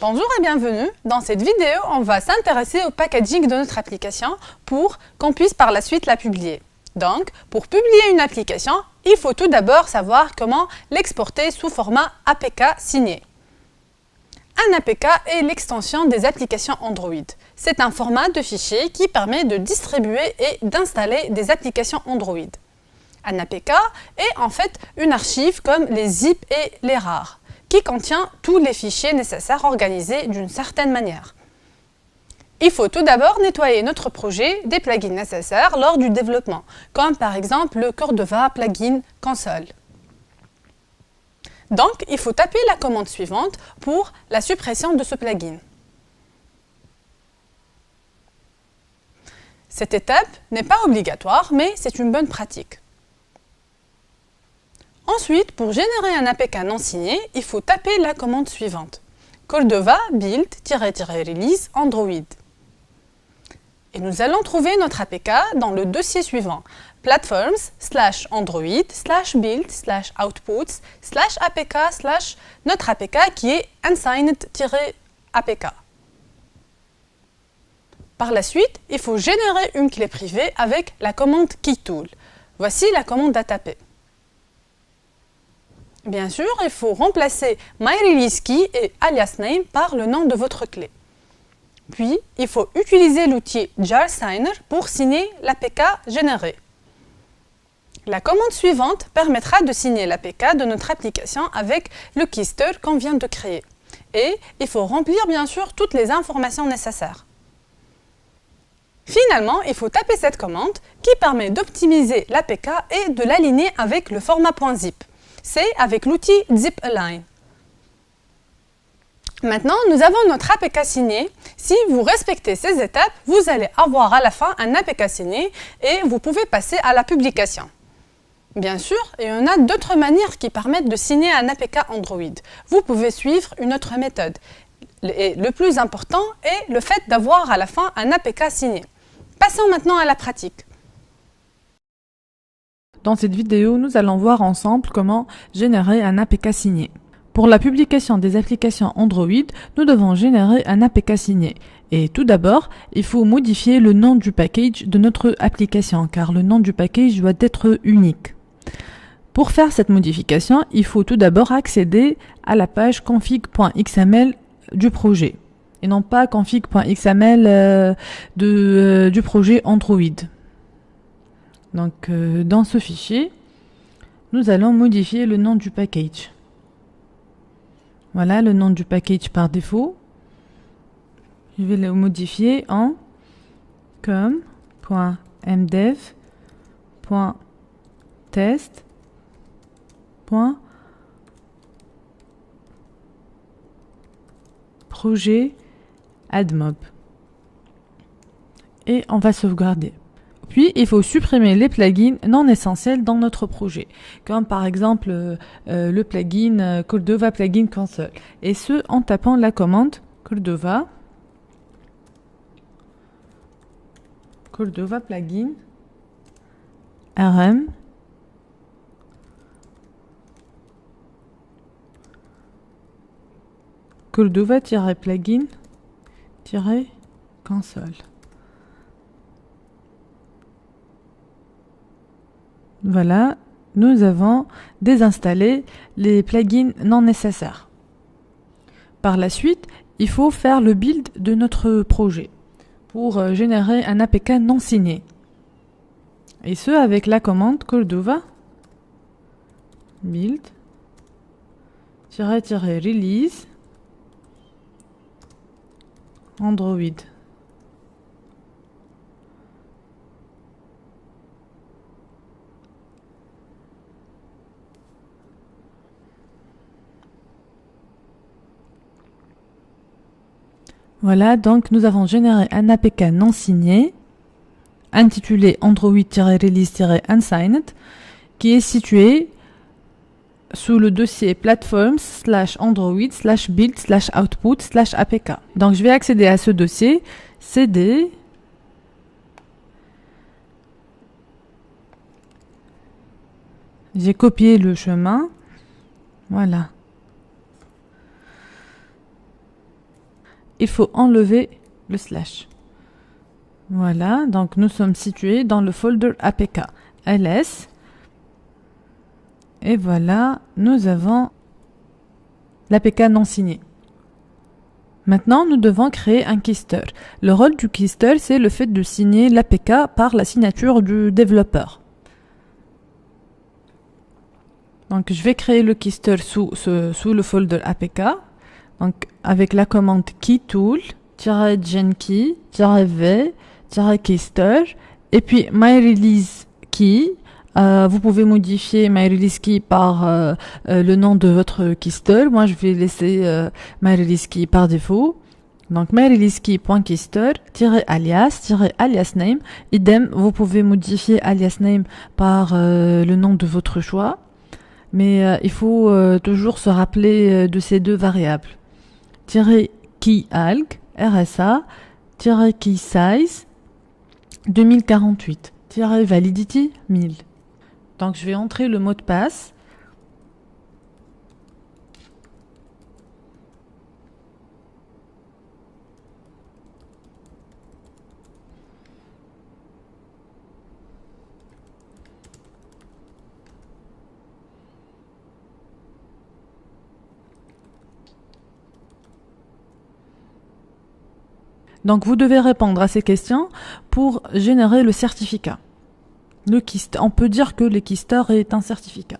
Bonjour et bienvenue. Dans cette vidéo, on va s'intéresser au packaging de notre application pour qu'on puisse par la suite la publier. Donc, pour publier une application, il faut tout d'abord savoir comment l'exporter sous format APK signé. Un APK est l'extension des applications Android. C'est un format de fichier qui permet de distribuer et d'installer des applications Android. Un APK est en fait une archive comme les zip et les RAR, qui contient tous les fichiers nécessaires organisés d'une certaine manière. Il faut tout d'abord nettoyer notre projet des plugins nécessaires lors du développement, comme par exemple le Cordova Plugin Console. Donc, il faut taper la commande suivante pour la suppression de ce plugin. Cette étape n'est pas obligatoire, mais c'est une bonne pratique. Ensuite, pour générer un APK non signé, il faut taper la commande suivante. Cordova build-release Android. Et nous allons trouver notre APK dans le dossier suivant, platforms/android/build/outputs/apk/ notre APK qui est unsigned-apk. Par la suite, il faut générer une clé privée avec la commande keytool. Voici la commande à taper. Bien sûr, il faut remplacer myReleaseKey et alias_name par le nom de votre clé. Puis, il faut utiliser l'outil JarSigner pour signer l'APK générée. La commande suivante permettra de signer l'APK de notre application avec le keister qu'on vient de créer. Et il faut remplir bien sûr toutes les informations nécessaires. Finalement, il faut taper cette commande qui permet d'optimiser l'APK et de l'aligner avec le format .zip. C'est avec l'outil ZipAlign. Maintenant, nous avons notre APK signé. Si vous respectez ces étapes, vous allez avoir à la fin un APK signé et vous pouvez passer à la publication. Bien sûr, il y en a d'autres manières qui permettent de signer un APK Android. Vous pouvez suivre une autre méthode. Et le plus important est le fait d'avoir à la fin un APK signé. Passons maintenant à la pratique. Dans cette vidéo, nous allons voir ensemble comment générer un APK signé. Pour la publication des applications Android, nous devons générer un APK signé. Et tout d'abord, il faut modifier le nom du package de notre application, car le nom du package doit être unique. Pour faire cette modification, il faut tout d'abord accéder à la page config.xml du projet, et non pas config.xml du projet Android. Donc, dans ce fichier, nous allons modifier le nom du package. Voilà le nom du package par défaut. Je vais le modifier en com.mdev.test.projet admob. Et on va sauvegarder. Puis, il faut supprimer les plugins non essentiels dans notre projet, comme par exemple le plugin Cordova Plugin Console. Et ce, en tapant la commande Cordova Plugin rm Cordova-plugin-console. Voilà, nous avons désinstallé les plugins non nécessaires. Par la suite, il faut faire le build de notre projet pour générer un APK non signé. Et ce, avec la commande Cordova build-release Android. Voilà, donc nous avons généré un APK non signé, intitulé Android-release-unsigned, qui est situé sous le dossier platforms/android/build/output/apk. Donc je vais accéder à ce dossier, cd, j'ai copié le chemin, voilà. il faut enlever le slash. Voilà, donc nous sommes situés dans le folder APK ls. Et voilà, nous avons l'APK non signé. Maintenant, nous devons créer un keystore. Le rôle du keystore, c'est le fait de signer l'APK par la signature du développeur. Donc, je vais créer le keystore sous le folder APK. Donc, avec la commande keytool-genkey-v-keystore et puis myReleaseKey. Vous pouvez modifier myReleaseKey par le nom de votre keystore. Moi, je vais laisser myReleaseKey par défaut. Donc, myReleaseKey.keystore-alias-alias-name. Idem, vous pouvez modifier alias-name par le nom de votre choix. Mais il faut toujours se rappeler de ces deux variables. -keyalg, RSA, -keysize, 2048, -validity, 1000. Donc, je vais entrer le mot de passe. Donc, vous devez répondre à ces questions pour générer le certificat. On peut dire que le keystore est un certificat.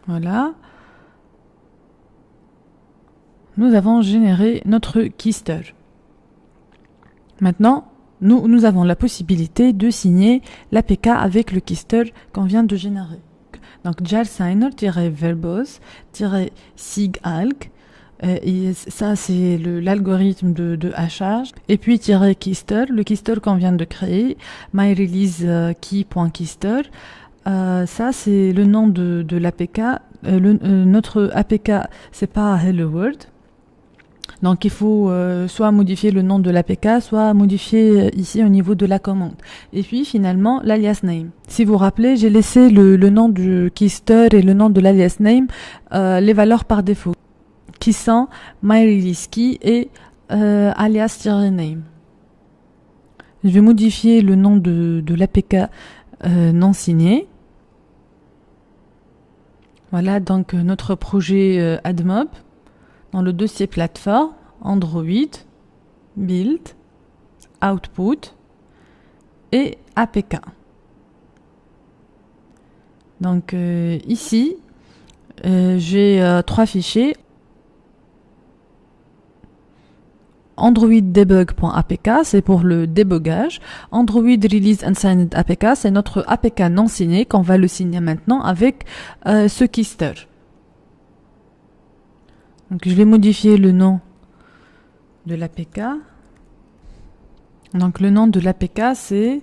Voilà. Nous avons généré notre keystore. Maintenant, nous avons la possibilité de signer l'APK avec le keystore qu'on vient de générer. Donc, jar-signer-verbose-sigalg, ça c'est l'algorithme de hachage. Et puis, -keystore, le keystore qu'on vient de créer, myReleaseKey.keystore. Ça c'est le nom de l'APK. Notre APK, c'est pas Hello World. Donc, il faut soit modifier le nom de l'APK, soit modifier ici au niveau de la commande. Et puis, finalement, l'alias name. Si vous vous rappelez, j'ai laissé le nom du keystore et le nom de l'alias name, les valeurs par défaut, qui sont myReleaseKey et alias-name. Je vais modifier le nom de l'APK non signé. Voilà, donc notre projet AdMob. Dans le dossier plateforme, Android, Build, Output et APK. Donc ici, j'ai 3 fichiers. AndroidDebug.apk, c'est pour le débogage. Android Release Unsigned APK, c'est notre APK non signé qu'on va le signer maintenant avec ce keystore. Donc, je vais modifier le nom de l'APK. Donc, le nom de l'APK, c'est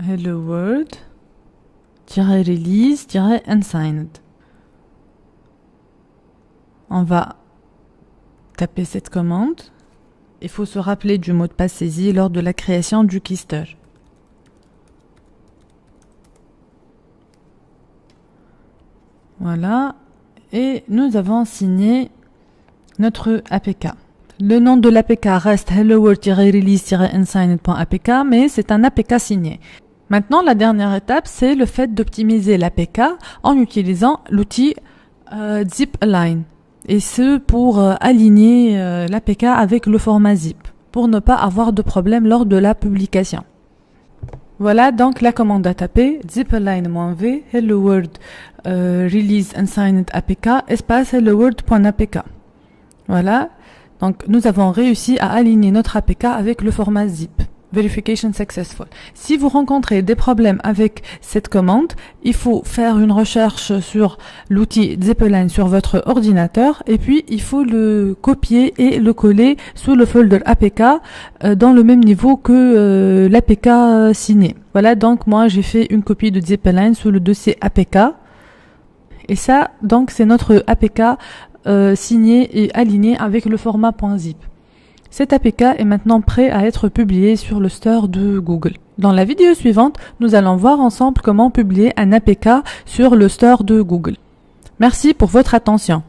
Hello World-release-unsigned. On va taper cette commande. Il faut se rappeler du mot de passe saisi lors de la création du keystore. Voilà. Et nous avons signé notre APK. Le nom de l'APK reste hello world-release-unsigned.apk, mais c'est un APK signé. Maintenant, la dernière étape, c'est le fait d'optimiser l'APK en utilisant l'outil zip-align. Et ce, pour aligner l'APK avec le format zip, pour ne pas avoir de problème lors de la publication. Voilà donc la commande à taper, zip-align-v, hello world release unsigned apk, espace hello world.apk. Voilà, donc nous avons réussi à aligner notre APK avec le format zip. Verification successful. Si vous rencontrez des problèmes avec cette commande, il faut faire une recherche sur l'outil zip-align sur votre ordinateur et puis il faut le copier et le coller sous le folder APK dans le même niveau que l'APK signé. Voilà, donc moi j'ai fait une copie de zip-align sous le dossier APK. Et ça, donc, c'est notre APK signé et aligné avec le format .zip. Cet APK est maintenant prêt à être publié sur le store de Google. Dans la vidéo suivante, nous allons voir ensemble comment publier un APK sur le store de Google. Merci pour votre attention.